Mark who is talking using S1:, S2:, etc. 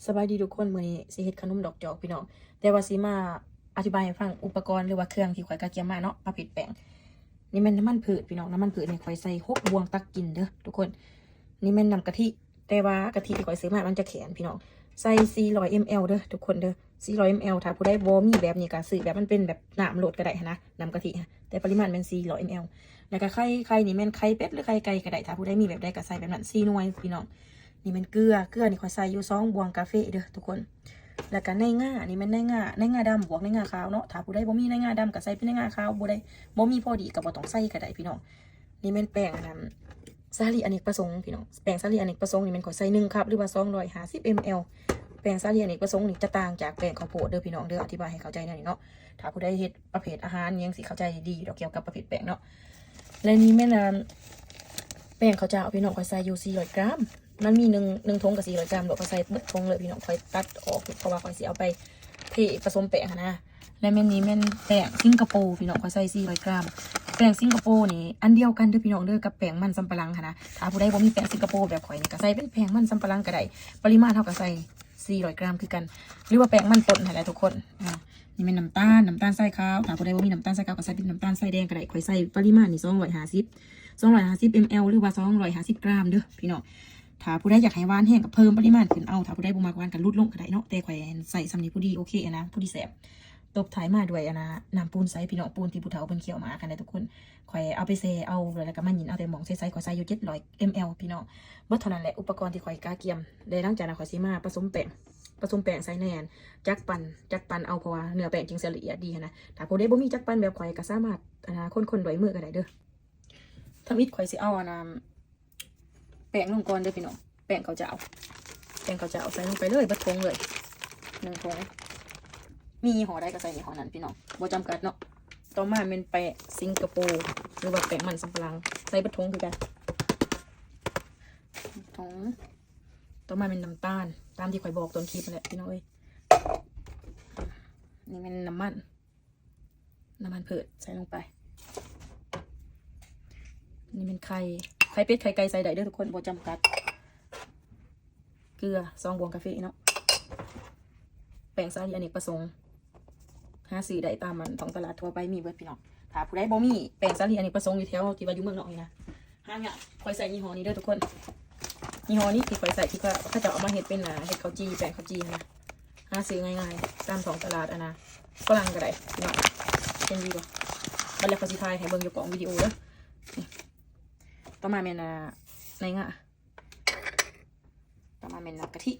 S1: สบายดีทุกคนมื้อนี้สิเฮ็ดขนมดอกจอกพี่น้องแต่ว่าสิมาอธิบายให้ฟังอุปกรณ์หรือว่าเครื่องที่ข่อยกะเกียมมาเนาะมาผิดแปลงนี่แม่นน้ำมันพืชพี่น้องน้ำมันพืชนี่ข่อยใส่6บวงตักกินเด้อทุกคนนี่แม่นน้ำกะทิแต่ว่ากะทิที่ข่อยซื้อมามันจะแข็งพี่น้องใส่400 ml เด้อทุกคนเด้อ400 ml ถ้าผู้ใดบ่มีแบบนี้ก็ซื้อแบบมันเป็นแบบน้ำโหลดก็ได้นะน้ำกะทิแต่ปริมาณเป็น400 ml แล้วก็ไข่นี่แม่นไข่เป็ดหรือไข่ไก่ก็ได้ถ้าผู้ใดมีแบบใดก็ใส่แบบนั้น4หน่วยพี่น้องนี่มันเกลือนี่ข่อยใส่อยู่2บวงกาแฟเด้อทุกคนแล้วก็ในง่านี่มันในง่าดำบวกในง่าขาวเนาะถ้าผู้ใดบ่มีในง่าดำก็ใส่เป็นในง่าขาวบ่ได้บ่มีพอดีก็บ่ต้องใส่ก็ได้พี่น้องนี่มันแป้งสาลีอเนกประสงค์พี่น้องแป้งสาลีอเนกประสงค์นี่มันข่อยใส่1ครับหรือว่า250 ml แป้งสาลีอเนกประสงค์นี่จะต่างจากแป้งข้าวโพดเด้อพี่น้องเด้ออธิบายให้เข้าใจแน่นี่เนาะถ้าผู้ใดเฮ็ดประเภทอาหารยังสิเข้าใจดีดอกเกี่ยวกับประเภทแป้งเนาะและนี่แม่นแป้งข้าวเจ้าพี่น้องข่อยใส่อยู่400 กรัมมันมีหนึ่งถุงกับ400 กรัมดอกข่อยใส่เบิดถุงเลยพี่น้องข่อยตัดออกเพราะว่าข่อยสิเอาไปเทผสมแป้งนะและแม่นนี้แม่นแป้งสิงคโปร์พี่น้องข่อยใส่400 กรัมแป้งสิงคโปร์นี่อันเดียวกันเด้อพี่น้องเด้อกับแป้งมันสำปะหลังนะถ้าผู้ใดบ่มีแป้งสิงคโปร์แบบข่อยนี่ก็ใส่เป็นแป้งมันสำปะหลังก็ได้ปริมาณเท่ากับใส่400 กรัมคือกันหรือว่าแป้งมันป่นนั่นแหละทุกคนนี่เป็นน้ำตาลทรายขาวถ้าผู้ใดบ่มีน้ำตาลทรายขาวก็ใส่เป็นน้ำตาลทรายแดงก็ได้ข่อยใส่ปริมาณนี่250 ml หรือว่า250 กรัมเด้อพี่น้องถ้าผู้ใดอยากให้หวานแห้งก็เพิ่มปริมาณขึ้นเอาถ้าผู้ใดบ่มักหวานก็ลดลงก็ได้เนาะแต่ข่อยใส่สำนี้ผู้ดีโอเคนะผู้ดีแซ่บตบท้ายมาด้วยน้ำปูนใสพี่น้องปูนที่ผู้เฒ่าเพิ่นเคี่ยวมากันได้ทุกคนข่อยเอาไปแช่เอาแล้วก็มาหยินเอาแต่หม่องใส่ข่อยใส่อยู่700 ml พี่น้องเบิดเท่านั้นแหละอุปกรณ์ที่ข่อยกาเกียมได้หลังจากนั้นข่อยสิมาผสมแป้งใส่แน่นจักปั่นเอาเพราะว่าเนื้อแป้งจึงจะละเอียดดีนะถ้าผู้ใดบ่มีจักปั่นแบบข่อยก็สามารถคนด้วยมือก็ได้เด้อทำอิดข่อยสิเอาแป้งลงก่อนเด้อพี่น้องแป้งข้าวเจ้าใส่ลงไปเลยเบิดถุงเลย1ถุงมียี่ห้อใดก็ใส่ยี่ห้อนั้นพี่น้องบ่จำกัดเนาะต่อมาเป็นแป้งสิงคโปร์หรือว่าแป้งมันสำปะหลังใส่เบิดถุงคือกันถุงต่อมาเป็นน้ำตาลตามที่ข่อยบอกต้นคลิปนั่นแหละพี่น้องเอ้ยนี่เป็นน้ำมันพืชใส่ลงไปนี่เป็นไข่เป็ดไข่ไก่ใส่ได้เด้อทุกคนบ่จำกัดเกลือ2บวงกาแฟเนาะแป้งสาลีอเนกประสงค์หาซื้อได้ตามมันท้องตลาดทั่วไปมีเบิดพี่น้องถ้าผู้ใดบ่มีแป้งสาลีอเนกประสงค์อยู่แถวที่ว่าอยู่เมืองนอกนี่นะหาเนี่ยข่อยใส่ยี่ห้อนี้เด้อทุกคนยี่ห้อนี้ที่ข่อยใส่ที่เขาจะเอามาเฮ็ดเป็นเฮ็ดข้าวจีแป้งข้าวจีนะหาซื้อง่ายๆตามท้องตลาดฝรั่งก็ได้พี่น้องเป็นดีกว่าบัดแล้วเขาสิถ่ายให้เบิ่งอยู่กล่องวิดีโอเด้อต่อมาแม่นในง่ะต่อมาแม่นกะทิ